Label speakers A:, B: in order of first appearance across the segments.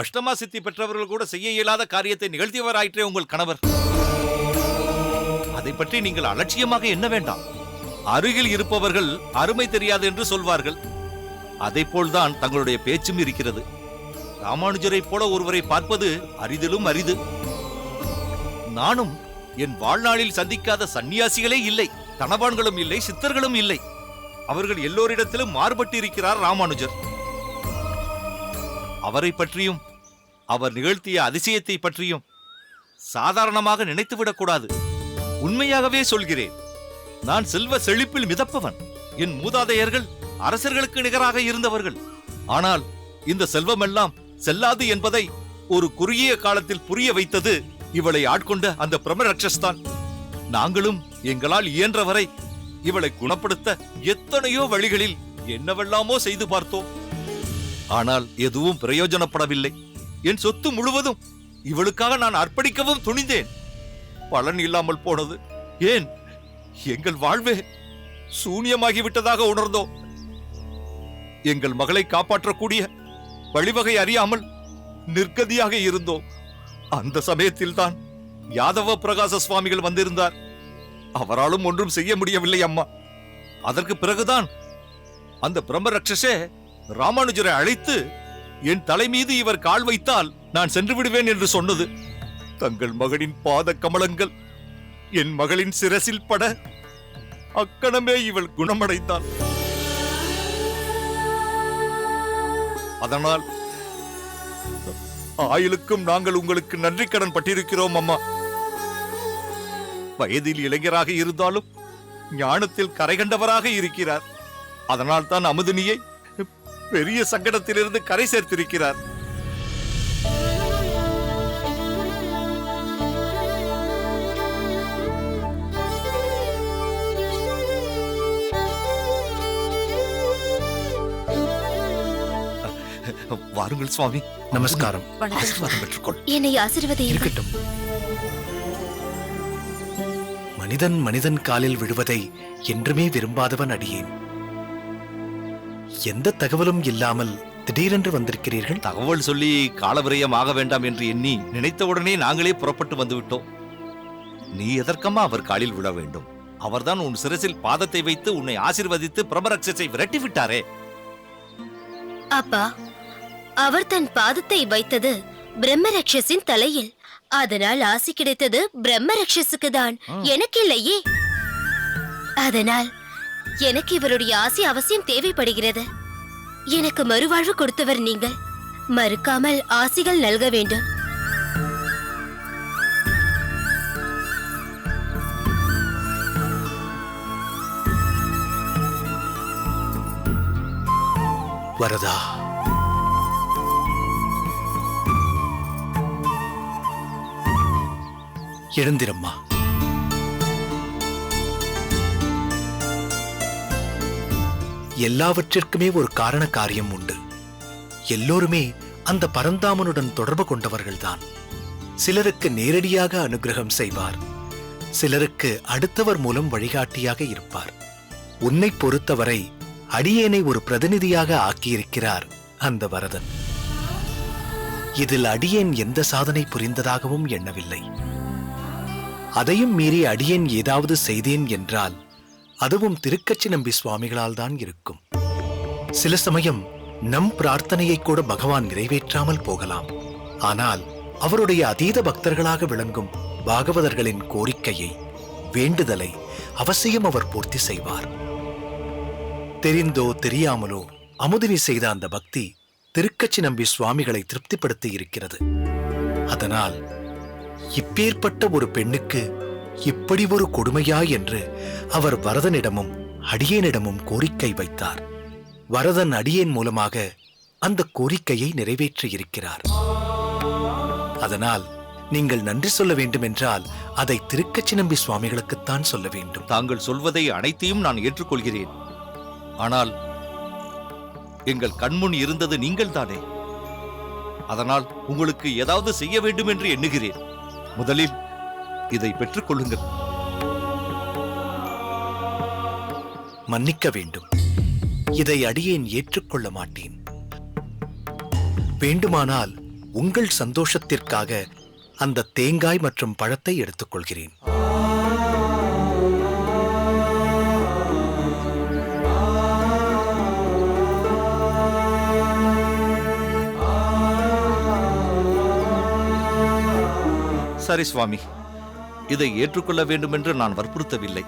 A: அஷ்டமா சித்தி பெற்றவர்கள் கூட செய்ய இயலாத காரியத்தை நிகழ்த்தியவராயிற்றே உங்கள் கணவர். அதை பற்றி நீங்கள் அலட்சியமாக எண்ண வேண்டாம். அருகில் இருப்பவர்கள் அருமை தெரியாது என்று சொல்வார்கள். அதை போல்தான் தங்களுடைய பேச்சும் இருக்கிறது. ராமானுஜரை போல ஒருவரை பார்ப்பது அரிதிலும் அரிது. நானும் என் வாழ்நாளில் சந்திக்காத சன்னியாசிகளே இல்லை, தனவான்களும் இல்லை, சித்தர்களும் இல்லை. அவர்கள் எல்லோரிடத்திலும் மாறுபட்டு இருக்கிறார் ராமானுஜர். அவரை பற்றியும் அவர் நிகழ்த்திய அதிசயத்தை பற்றியும் சாதாரணமாக நினைத்துவிடக் கூடாது. உண்மையாகவே சொல்கிறேன். நான் செல்வ செழிப்பில் மிதப்பவன். என் மூதாதையர்கள் அரசர்களுக்கு நிகராக இருந்தவர்கள். ஆனால் இந்த செல்வமெல்லாம் செல்லாது என்பதை ஒரு குறுகிய காலத்தில் புரிய வைத்தது இவளை ஆட்கொண்ட அந்த பிரம்மராட்சஸ் தான். நாங்களும் எங்களால் இயன்றவரை இவளை குணப்படுத்த எத்தனையோ வழிகளில் என்னவெல்லாமோ செய்து பார்த்தோம். ஆனால் எதுவும் பிரயோஜனப்படவில்லை. என் சொத்து முழுவதும் இவளுக்காக நான் அர்ப்பணிக்கவும் துணிந்தேன். பலன் இல்லாமல் போனது. ஏன், எங்கள் வாழ்வே சூனியமாகிவிட்டதாக உணர்ந்தோம். எங்கள் மகளை காப்பாற்றக்கூடிய வழிவகை அறியாமல் நிர்கதியாக இருந்தோம். அந்த சமயத்தில் தான் யாதவ பிரகாச சுவாமிகள் வந்திருந்தார். அவராலும் ஒன்றும் செய்ய முடியவில்லை அம்மா. அதற்கு பிறகுதான் அந்த பிரம்மராட்சசே ராமானுஜரை அழைத்து என் தலை மீது இவர் கால் வைத்தால் நான் சென்று விடுவேன் என்று சொன்னது. தங்கள் மகனின் பாத கமலங்கள் என் மகளின் சிரசில் பட அக்கணமே இவள் குணமடைந்தாள். அதனால் ஆயுளுக்கும் நாங்கள் உங்களுக்கு நன்றி கடன் பட்டிருக்கிறோம் அம்மா. வயதில் இளைஞராக இருந்தாலும் ஞானத்தில் கரை கண்டவராக இருக்கிறார். அதனால் தான் அமுதினியை பெரிய சங்கடத்திலிருந்து கரை சேர்த்திருக்கிறார். வாருங்கள் சுவாமி.
B: நமஸ்காரம்.
A: ஆசீர்வாதம் பெற்றுக்கொள்.
C: என்னை ஆசீர்வதியுங்கள்.
B: இருக்கட்டும். மனிதன் மனிதன் காலில் விழுவதை என்றுமே விரும்பாதவன் அடியேன். எந்த தகவலும் இல்லாமல் திடீரென்று வந்திருக்கிறீர்கள்.
A: தகவல் சொல்லி காலவிரயம் ஆக வேண்டாம் என்று எண்ணி நினைத்தவுடனே நாங்களே புறப்பட்டு வந்துவிட்டோம். நீ எதற்கம்மா அவர் காலில் விழ வேண்டும்? அவர்தான் உன் சிரசில் பாதத்தை வைத்து உன்னை ஆசீர்வதித்து பிரம்மராட்சசை விரட்டி விட்டாரே.
C: அப்பா, அவர் தன் பாதத்தை வைத்தது பிரம்மராட்சசின் தலையில். அதனால் ஆசி கிடைத்தது பிரம்மராட்சசுக்கு தான், எனக்கு இல்லையே. அதனால் எனக்கு இவருடைய ஆசி அவசியம் தேவைப்படுகிறது. எனக்கு மறுவாழ்வு கொடுத்தவர் நீங்கள். மறுக்காமல் ஆசிகள் நல்க வேண்டும்.
B: வரதா, எழுந்திரம்மா. எல்லாவற்றிற்குமே ஒரு காரண காரியம் உண்டு. எல்லோருமே அந்த பரந்தாமனுடன் தொடர்பு கொண்டவர்கள்தான். சிலருக்கு நேரடியாக அனுகிரகம் செய்வார், சிலருக்கு அடுத்தவர் மூலம் வழிகாட்டியாக இருப்பார். உன்னை பொறுத்தவரை அடியேனை ஒரு பிரதிநிதியாக ஆக்கியிருக்கிறார் அந்த வரதன். இதில் அடியேன் எந்த சாதனை புரிந்ததாகவும் எண்ணவில்லை. அதையும் மீறி அடியேன் ஏதாவது செய்தேன் என்றால் அதுவும் திருக்கச்சி நம்பி சுவாமிகளால் தான் இருக்கும். சில சமயம் நம் பிரார்த்தனையை கூட பகவான் நிறைவேற்றாமல் போகலாம். ஆனால் அவருடைய அதீத பக்தர்களாக விளங்கும் பாகவதர்களின் கோரிக்கையை, வேண்டுதலை அவசியம் அவர் பூர்த்தி செய்வார். தெரிந்தோ தெரியாமலோ அமுதினி செய்த அந்த பக்தி திருக்கச்சி நம்பி சுவாமிகளை திருப்திப்படுத்தி இருக்கிறது. அதனால் இப்பேற்பட்ட ஒரு பெண்ணுக்கு இப்படி ஒரு கொடுமையா என்று அவர் வரதனிடமும் அடியேனிடமும் கோரிக்கை வைத்தார். வரதன் அடியேன் மூலமாக அந்த கோரிக்கையை நிறைவேற்றியிருக்கிறார். அதனால் நீங்கள் நன்றி சொல்ல வேண்டும் என்றால் அதை திருக்கச்சி நம்பி சுவாமிகளுக்குத்தான் சொல்ல வேண்டும்.
A: தாங்கள் சொல்வதை அனைத்தையும் நான் ஏற்றுக்கொள்கிறேன். ஆனால் எங்கள் கண்முன் இருந்தது நீங்கள் தானே. அதனால் உங்களுக்கு ஏதாவது செய்ய வேண்டும் என்று எண்ணுகிறேன். முதலில் இதை பெற்றுக் கொள்ளுங்கள்.
B: மன்னிக்க வேண்டும். இதை அடியேன் ஏற்றுக்கொள்ள மாட்டேன். வேண்டுமானால் உங்கள் சந்தோஷத்திற்காக அந்த தேங்காய் மற்றும் பழத்தை எடுத்துக்கொள்கிறேன்.
A: சரி சுவாமி, இதை ஏற்றுக்கொள்ள வேண்டும் என்று நான் வற்புறுத்தவில்லை.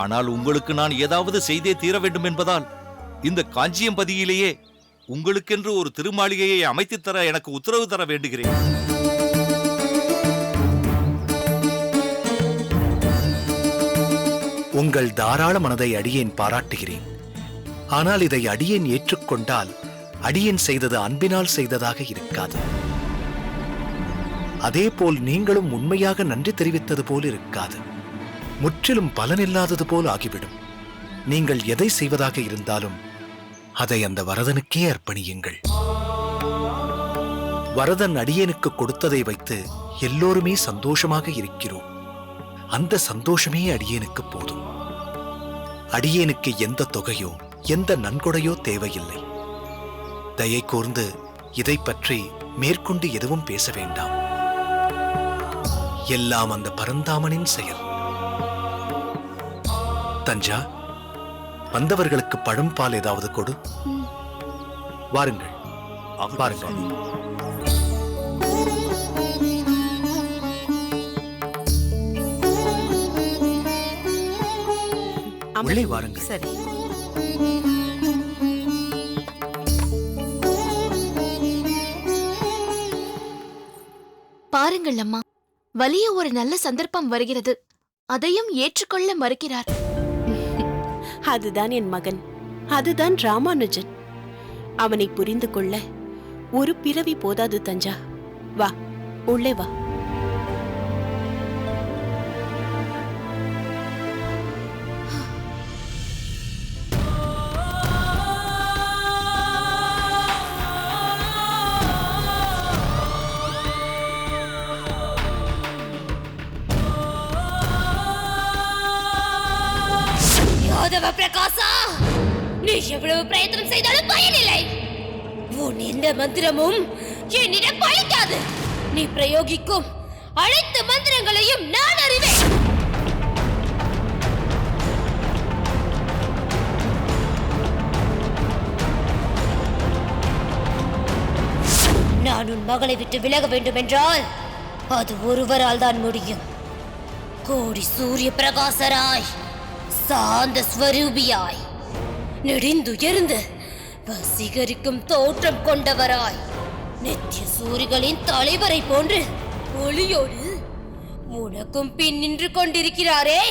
A: ஆனால் உங்களுக்கு நான் ஏதாவது செய்தே தீர வேண்டும் என்பதால் இந்த காஞ்சியம்பதியிலேயே உங்களுக்கென்று ஒரு திருமாளிகையை அமைத்துத் தர எனக்கு உத்தரவு தர வேண்டுகிறேன்.
B: உங்கள் தாராள மனதை அடியேன் பாராட்டுகிறேன். ஆனால் இதை அடியேன் ஏற்றுக்கொண்டால் அடியேன் செய்தது அன்பினால் செய்ததாக இருக்காது. அதேபோல் நீங்களும் உண்மையாக நன்றி தெரிவித்தது போல் இருக்காது. முற்றிலும் பலனில்லாதது போல் ஆகிவிடும். நீங்கள் எதை செய்வதாக இருந்தாலும் அதை அந்த வரதனுக்கே அர்ப்பணியுங்கள். வரதன் அடியேனுக்கு கொடுத்ததை வைத்து எல்லோருமே சந்தோஷமாக இருக்கிறோம். அந்த சந்தோஷமே அடியேனுக்கு போதும். அடியேனுக்கு எந்த தொகையோ எந்த நன்கொடையோ தேவையில்லை. தயை கூர்ந்து இதை பற்றி மேற்கொண்டு எதுவும் பேச வேண்டாம். எல்லாம் அந்த பரந்தாமனின் செயல். தஞ்சா, வந்தவர்களுக்கு பழம் பால் ஏதாவது கொடு. வாருங்கள் வாருங்கள். உள்ளே வாருங்கள்.
D: சரி.
E: பாருங்கள் அம்மா, வலிய ஒரு நல்ல சந்தர்ப்பம் வருகிறது, அதையும் ஏற்றுக்கொள்ள மறுக்கிறார்.
D: அதுதான் என் மகன், அதுதான் ராமானுஜன். அவனை புரிந்து கொள்ள ஒரு பிறவி போதாது தஞ்சா. வா, உள்ளே வா.
C: யாதவ பிரகாசா, நீ எவ்வளவு பிரயத்தனம் செய்தாலும் பயனில்லை. உன் எந்த மந்திரமும் என்னிடம் பழிக்காது. நீ பிரயோகிக்கும் அனைத்து மந்திரங்களையும் நான் அறிவேன். நான் உன் மகளை விட்டு விலக வேண்டும் என்றால் அது ஒருவரால் தான் முடியும். கோடி சூரிய பிரகாசராய், சாந்த ஸ்வரூபியாய், நெடிந்துயர்ந்து வசீகரிக்கும் தோற்றம் கொண்டவராய், நித்திய சூரிகளின் தலைவரை போன்று ஒளியோடு உனக்கும் பின் நின்று கொண்டிருக்கிறாரே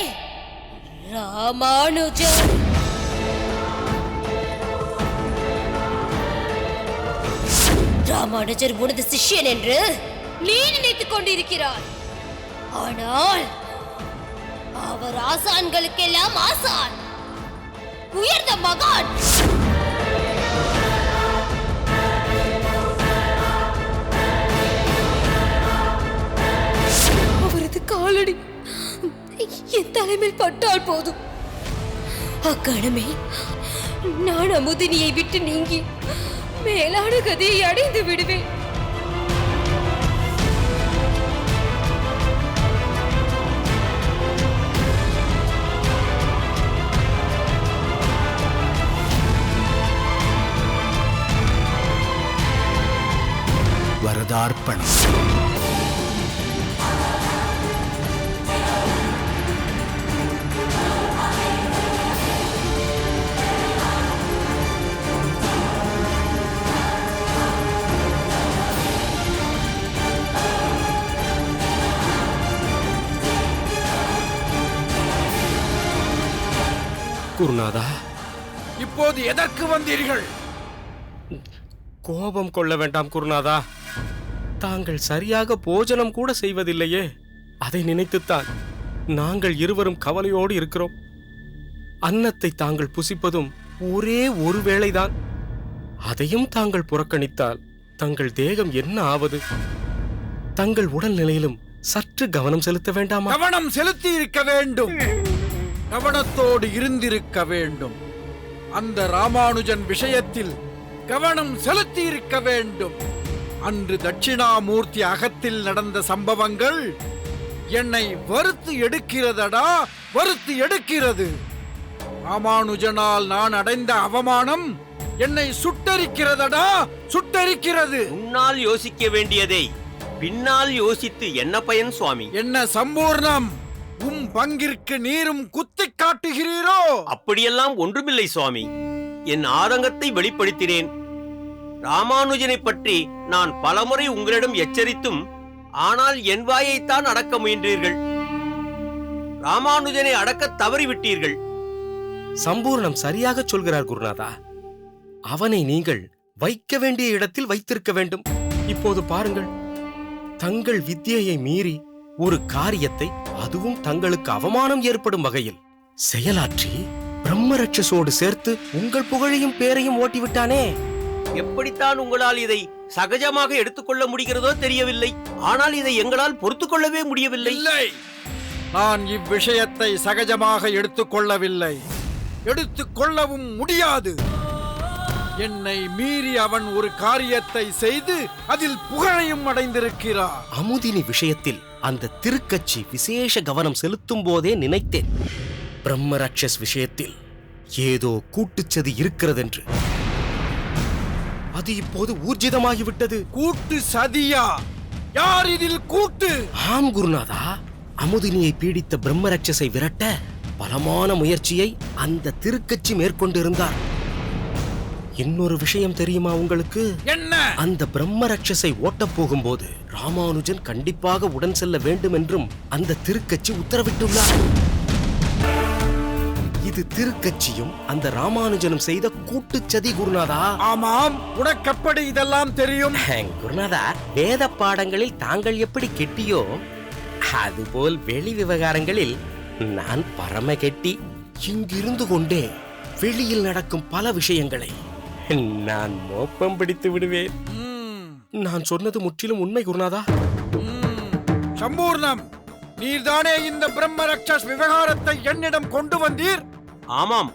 C: ராமானுஜன். ராமானுஜர் உனது சிஷ்யன் என்று நீ நினைத்துக் கொண்டிருக்கிறாய். ஆனால் அவர் ஆசான்களுக்கெல்லாம் ஆசான், உயர்ந்த மகான். அவரது காலடி என் தலைமையில் பட்டால் போதும், அக்கணமே நான் அமுதினியை விட்டு நீங்கி மேலான கதியை அடைந்து விடுவேன்.
B: வரதார்ப்பணம்.
F: குருநாதா,
G: இப்போது எதற்கு வந்தீர்கள்?
F: கோபம் கொள்ள வேண்டாம் குருநாதா. தாங்கள் சரியாக போஜனம் கூட செய்வதில்லையே, அதை நினைத்துத்தான் நாங்கள் இருவரும் கவலையோடு இருக்கிறோம். அன்னத்தை தாங்கள் புசிப்பதும் ஒரே ஒரு வேளைதான். அதையும் தாங்கள் புறக்கணித்தால் தங்கள் தேகம் என்ன ஆவது? தங்கள் உடல்நிலையிலும் சற்று கவனம் செலுத்த வேண்டாமா?
G: கவனம் செலுத்தி இருக்க வேண்டும், கவனத்தோடு இருந்திருக்க வேண்டும். அந்த ராமானுஜன் விஷயத்தில் கவனம் செலுத்தி இருக்க வேண்டும். அன்று தட்சிணாமூர்த்தி அகத்தில் நடந்த சம்பவங்கள் என்னை வறுத்து எடுக்கிறதடா, வறுத்து எடுக்கிறது. ராமானுஜனால் நான் அடைந்த அவமானம் என்னை சுட்டரிக்கிறதடா, சுட்டரிக்கிறது.
H: முன்னால் யோசிக்க வேண்டியதை பின்னால் யோசித்து என்ன பயன் சுவாமி?
G: என்ன சம்பூர்ணம், பங்கிற்கு நீரும் குத்தி காட்டுகிறீரோ?
H: அப்படியெல்லாம் ஒன்றுமில்லை சுவாமி. என் ஆதங்கத்தை வெளிப்படுத்தினேன். ராமானுஜனை பற்றி நான் பலமுறை உங்களிடம் எச்சரித்தும் ஆனால் என் வாயைத்தான் அடக்க முயன்றீர்கள். ராமானுஜனை அடக்க தவறிவிட்டீர்கள்.
F: சம்பூர்ணம் சரியாக சொல்கிறார் குருநாதா. அவனை நீங்கள் வைக்க வேண்டிய இடத்தில் வைத்திருக்க வேண்டும். இப்போது பாருங்கள், தங்கள் வித்தியையை மீறி ஒரு காரியத்தை, அதுவும் தங்களுக்கு அவமானம் ஏற்படும் வகையில் செயலாற்றி பிரம்மரட்சசோடு சேர்த்து உங்கள் புகழையும் பேரையும் ஓட்டிவிட்டானே.
H: எப்படித்தான் உங்களால் இதை சகஜமாக எடுத்துக்கொள்ள முடிகிறதோ தெரியவில்லை. ஆனால் இதை எங்களால் பொறுத்துக் கொள்ளவே முடியவில்லை.
G: இல்லை, நான் இவ்விஷயத்தை சகஜமாக எடுத்துக்கொள்ளவில்லை, எடுத்துக்கொள்ளவும் முடியாது. என்னை மீறி அவன் ஒரு காரியத்தை செய்து அதில் புகழையும் அடைந்திருக்கிறார்.
F: அமுதினி விஷயத்தில் அந்த திருக்கட்சி விசேஷ கவனம் செலுத்தும் போதே நினைத்தேன், பிரம்மராட்சஸ் விஷயத்தில் ஏதோ கூட்டுச்சதி இருக்கிறதென்று. அது இப்போது ஊர்ஜிதமாகிவிட்டது.
G: கூட்டு சதியா? யார் இதில் கூட்டு?
F: ஆம் குருநாதா, அமுதினியை பீடித்த பிரம்மராட்சஸை விரட்ட பலமான முயற்சியை அந்த திருக்கட்சி மேற்கொண்டிருந்தார். இன்னொரு விஷயம் தெரியுமா உங்களுக்கு?
G: என்ன?
F: அந்த பிரம்மராட்சஸை ஓட்டப் போகும்போது ராமானுஜன் கண்டிப்பாக உடன் செல்ல வேண்டும் என்றும் அந்த திருக்கட்சி உத்தரவிட்டுள்ளார். இது திருக்கட்சியும் அந்த ராமானுஜனும் செய்த கூட்டுச்சதி குருநாதா.
G: ஆமாம், உனக்கப்படி இதெல்லாம் தெரியும்?
F: குருநாதா, வேத பாடங்களில் தாங்கள் எப்படி கெட்டியோ அதுபோல் வெளி விவகாரங்களில் நான் பரம கெட்டி. இங்கிருந்து கொண்டே வெளியில் நடக்கும் பல விஷயங்களை நான் மோப்பம் பிடித்து விடுவேன். நான் சொன்னது முற்றிலும் உண்மை குருநாதா.
G: சம்பூர்ணம், நீர்தானே இந்த பிரம்மராட்சஸ் விவகாரத்தை என்னிடம் கொண்டு வந்தீர்?
H: ஆமாம்.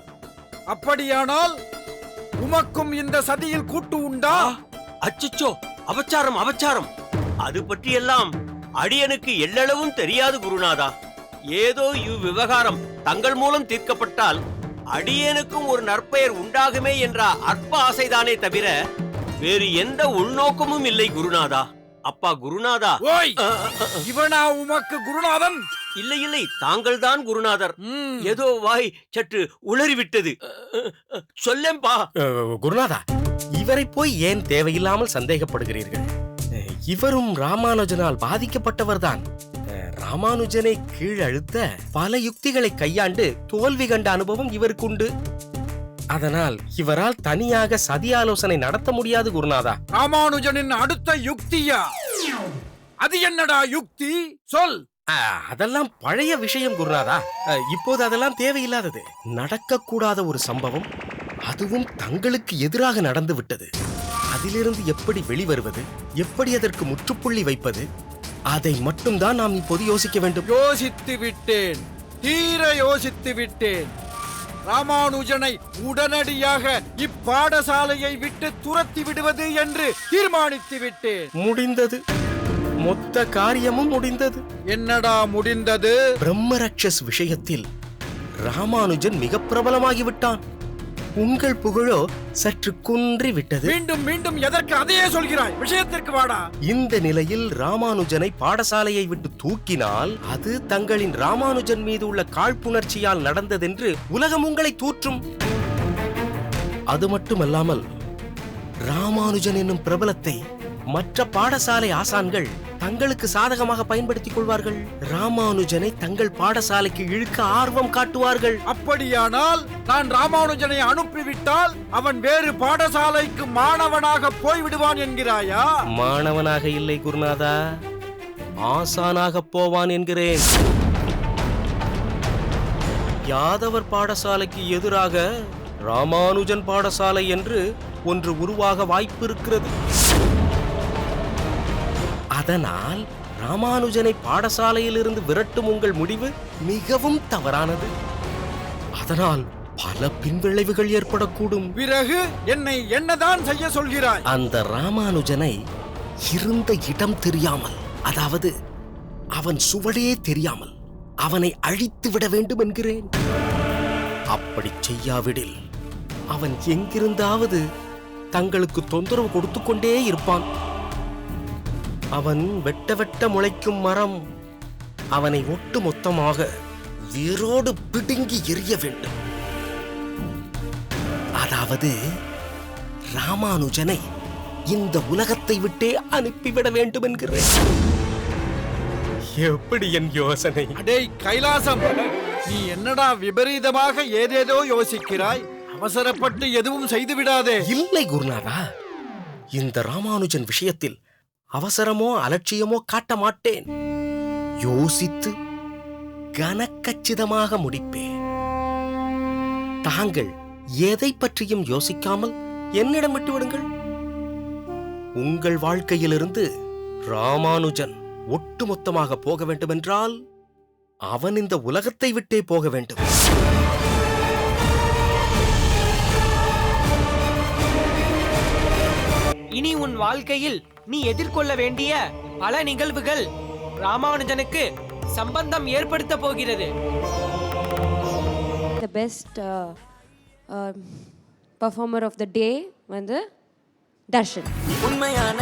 G: அப்படியானால் உமக்கும் இந்த சதியில் கூட்டு உண்டா?
H: அச்சச்சோ, அபச்சாரம் அபச்சாரம். அது பற்றியெல்லாம் அடியனுக்கு எல்லளவும் தெரியாது குருநாதா. ஏதோ இவ்விவகாரம் தங்கள் மூலம் தீர்க்கப்பட்டால் அடியனுக்கும் ஒரு நற்பெயர் உண்டாகுமே என்ற அற்ப ஆசைதானே தவிர வேறு எந்த உள்நோக்கமும் இல்லை குருநாதா. அப்பா குருநாதா.
G: ஓய், இவனா உமக்கு குருநாதன்?
H: இல்லை இல்லை, தாங்கள் தான் குருநாதர். ஏதோ வாய் சற்று உளறிவிட்டது. சொல்லேம்பா.
F: குருநாதா, இவரை போய் ஏன் தேவையில்லாமல் சந்தேகப்படுகிறீர்கள்? இவரும் ராமானுஜனால் பாதிக்கப்பட்டவர்தான். ராமானுஜனை கீழழுத்த பல யுக்திகளை கையாண்டு தோல்வி கண்ட அனுபவம் இவருக்கு உண்டு. அதனால் இவரால் தனியாக சதி ஆலோசனை நடத்த முடியாது குருநாதா.
G: ராமானுஜனின் அடுத்த யுக்தியா? அது என்னடா யுக்தி? சொல்.
F: அதெல்லாம் பழைய விஷயம் குருநாதா. இப்போது அதெல்லாம் தேவையில்லாதது. நடக்கக்கூடாத ஒரு சம்பவம், அதுவும் தங்களுக்கு எதிராக நடந்து விட்டது. அதிலிருந்து எப்படி வெளிவருவது, எப்படி அதற்கு முற்றுப்புள்ளி வைப்பது, அதை மட்டும்தான் நாம் இப்போது யோசிக்க வேண்டும்.
G: யோசித்து விட்டேன், தீர யோசித்து விட்டேன். ராமானுஜனை உடனடியாக இப்பாடசாலையை விட்டு துரத்தி விடுவது என்று தீர்மானித்து விட்டேன்.
F: முடிந்தது, மொத்த காரியமும் முடிந்தது.
G: என்னடா முடிந்தது?
F: பிரம்மராட்சஸ் விஷயத்தில் ராமானுஜன் மிக பிரபலமாகிவிட்டான். உங்கள் புகழோ சற்று குன்றி விட்டது.
G: மீண்டும் மீண்டும் எதற்கு அதையே சொல்கிறாய்? விஷயத்திற்கு வாடா.
F: இந்த நிலையில் ராமானுஜனை பாடசாலையை விட்டு தூக்கினால் அது தங்களின் ராமானுஜன் மீது உள்ள காழ்ப்புணர்ச்சியால் நடந்ததென்று உலகம் உங்களை தூற்றும். அது மட்டுமல்லாமல் ராமானுஜன் என்னும் பிரபலத்தை மற்ற பாடசாலை ஆசான்கள் தங்களுக்கு சாதகமாக பயன்படுத்திக் கொள்வார்கள். ராமானுஜனை தங்கள் பாடசாலைக்கு இழுக்க ஆர்வம் காட்டுவார்கள்.
G: அப்படியானால் நான் ராமானுஜனை அனுப்பிவிட்டால் அவன் வேறு பாடசாலைக்கு மாணவனாக போய்விடுவான் என்கிறாயா?
F: மாணவனாக இல்லை குருநாதா, ஆசானாக போவான் என்கிறேன். யாதவர் பாடசாலைக்கு எதிராக ராமானுஜன் பாடசாலை என்று ஒன்று உருவாக வாய்ப்பு இருக்கிறது. அதனால் ராமானுஜனை பாடசாலையிலிருந்து விரட்டும் உங்கள் முடிவு மிகவும் தவறானது. அதனால் பல பின்விளைவுகள் ஏற்படக்கூடும்.
G: பிறகு என்னை என்னதான் செய்ய சொல்கிறாய்?
F: அந்த ராமானுஜனை இருந்த இடம் தெரியாமல், அதாவது அவன் சுவடே தெரியாமல் அவனை அழித்து விட வேண்டும் என்கிறேன். அப்படி செய்யாவிடில் அவன் எங்கிருந்தாவது தங்களுக்கு தொந்தரவு கொடுத்து கொண்டே இருப்பான். அவன் வெட்ட வெட்ட முளைக்கும் மரம். அவனை ஒட்டு மொத்தமாக வேரோடு பிடுங்கி எறிய வேண்டும். அதாவது ராமானுஜனை இந்த உலகத்தை விட்டே அனுப்பிவிட வேண்டும் என்கிறேன். எப்படி என் யோசனை?
G: அடேய் கைலாசம், நீ என்னடா விபரீதமாக ஏதேதோ யோசிக்கிறாய்? அவசரப்பட்டு எதுவும் செய்து விடாதே.
F: இல்லை குருநாதா, இந்த ராமானுஜன் விஷயத்தில் அவசரமோ அலட்சியமோ காட்ட மாட்டேன். யோசித்து கனக்கச்சிதமாக முடிப்பேன். தாங்கள் எதை பற்றியும் யோசிக்காமல் என்னிடம் விட்டு விடுங்கள். உங்கள் வாழ்க்கையிலிருந்து ராமானுஜன் ஒட்டுமொத்தமாக போக வேண்டுமென்றால் அவன் இந்த உலகத்தை விட்டே போக வேண்டும்.
I: இனி உன் வாழ்க்கையில் நீ எதிர்கொள்ள வேண்டிய பல நிகழ்வுகள் ராமானுஜனுக்கு சம்பந்தம் ஏற்படுத்த போகிறது.
C: The best performer of the day வந்து தர்ஷன்.
I: உண்மையான